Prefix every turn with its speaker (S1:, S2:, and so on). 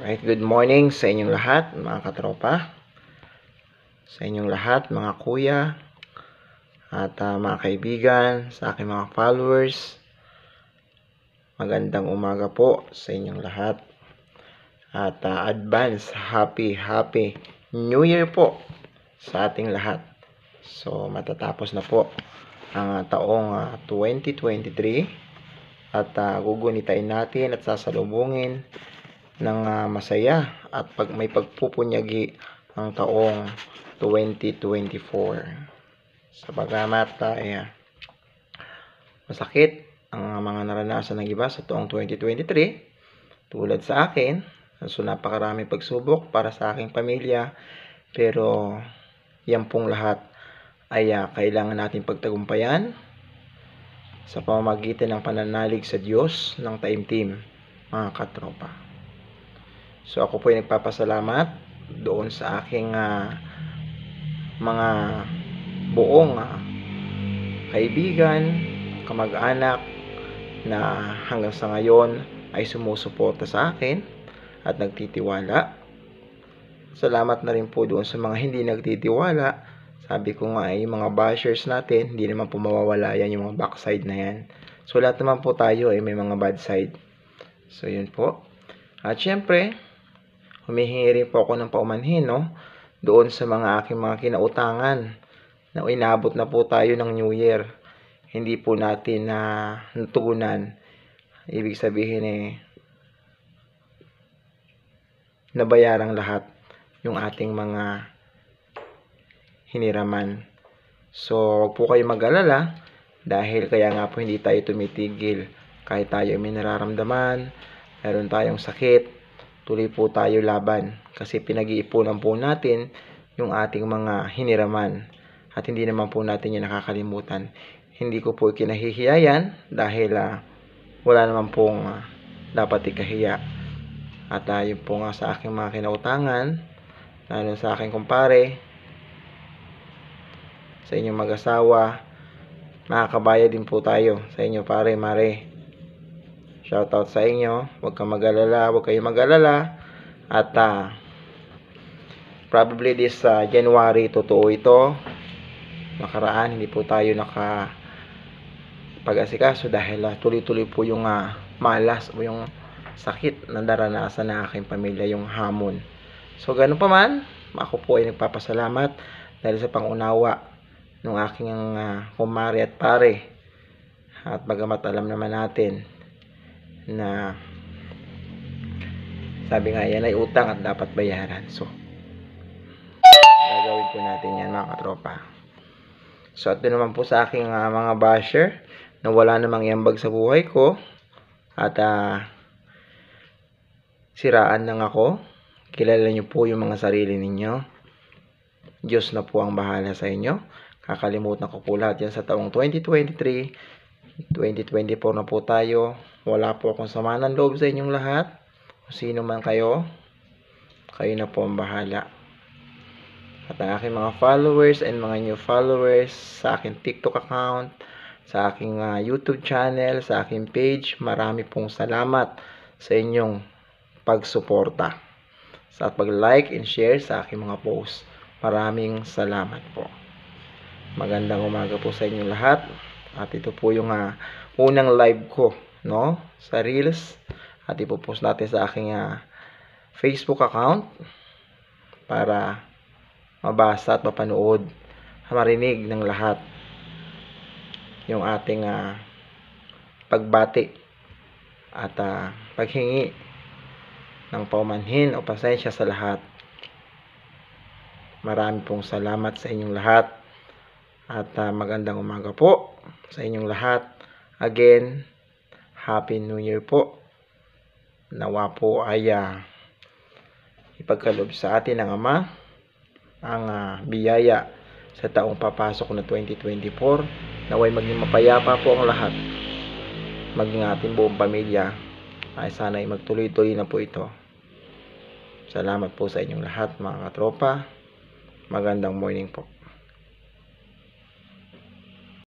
S1: Alright, good morning sa inyong lahat, mga katropa. Sa inyong lahat, mga kuya, at mga kaibigan, sa aking mga followers. Magandang umaga po sa inyong lahat. At advance, happy New Year po sa ating lahat. So, matatapos na po ang taong 2023 at gugunitain natin at sasalubungin ng masaya at may pagpupunyagi ang taong 2024. Sa bagamat masakit ang mga naranasan ng iba sa taong 2023 tulad sa akin, so napakaraming pagsubok para sa aking pamilya, pero yan pong lahat ay kailangan natin pagtagumpayan sa pamamagitan ng pananalig sa Diyos ng taimtim, mga katropa. So ako po ay nagpapasalamat doon sa aking mga buong kaibigan, kamag-anak na hanggang sa ngayon ay sumusuporta sa akin at nagtitiwala. Salamat na rin po doon sa mga hindi nagtitiwala. Sabi ko nga ay mga bashers natin, hindi naman po mawawala yan, yung mga backside na yan. So lahat naman po tayo ay may mga bad side. So yun po. At syempre, humihingi rin po ako ng paumanhin, doon sa mga aking mga kinautangan na inabot na po tayo ng New Year. Hindi po natin natugunan. Ibig sabihin nabayarang lahat yung ating mga hiniraman. So, huwag po kayo mag-alala dahil kaya nga po hindi tayo tumitigil. Kahit tayo may nararamdaman, meron tayong sakit, tuloy po tayo laban kasi pinag-iipunan po natin yung ating mga hiniraman at hindi naman po natin yan nakakalimutan. Hindi ko po kinahihiyayan dahil wala naman pong dapat ikahiya. At yun po nga sa aking mga kinautangan, lalo sa aking kumpare, sa inyong mag-asawa, makakabayad din po tayo sa inyo, pare, mare. Shoutout sa inyo. Huwag kang mag-alala, huwag kayong mag-alala. At probably this January, totoo ito. Nakaraan, hindi po tayo nakapag-asikaso dahil tuloy-tuloy po yung malas o yung sakit na naranasan ng aking pamilya, yung hamon. So, ganun pa man, ako po ay nagpapasalamat dahil sa pangunawa ng aking kumare at pare. At bagamat alam naman natin na sabi nga yan ay utang at dapat bayaran. So, gagawin po natin yan, mga katropa. So, at naman po sa aking mga basher na wala namang iambag sa buhay ko at siraan lang ako. Kilala niyo po yung mga sarili ninyo. Diyos na po ang bahala sa inyo. Kakalimutan ko po lahat yan sa taong 2023. 2024 na po tayo. Wala po akong sama ng loob sa inyong lahat. Kung sino man kayo, kayo na po ang bahala. At ang aking mga followers and mga new followers sa aking TikTok account, sa aking YouTube channel, sa aking page, marami pong salamat sa inyong pagsuporta. Sa pag-like and share sa aking mga posts. Maraming salamat po. Magandang umaga po sa inyong lahat. At ito po yung unang live ko, sa Reels. At ipopost natin sa aking Facebook account para mabasa at mapanood, marinig ng lahat yung ating pagbati at paghingi ng paumanhin o pasensya sa lahat. Marami pong salamat sa inyong lahat at magandang umaga po sa inyong lahat. Again, Happy New Year po. Nawa po ay ipagkaloob sa atin ng Ama ang biyaya sa taong papasok na 2024. Naway maging mapayapa po ang lahat. Maging ating buong pamilya ay sana'y magtuloy-tuloy na po ito. Salamat po sa inyong lahat, mga katropa. Magandang morning po.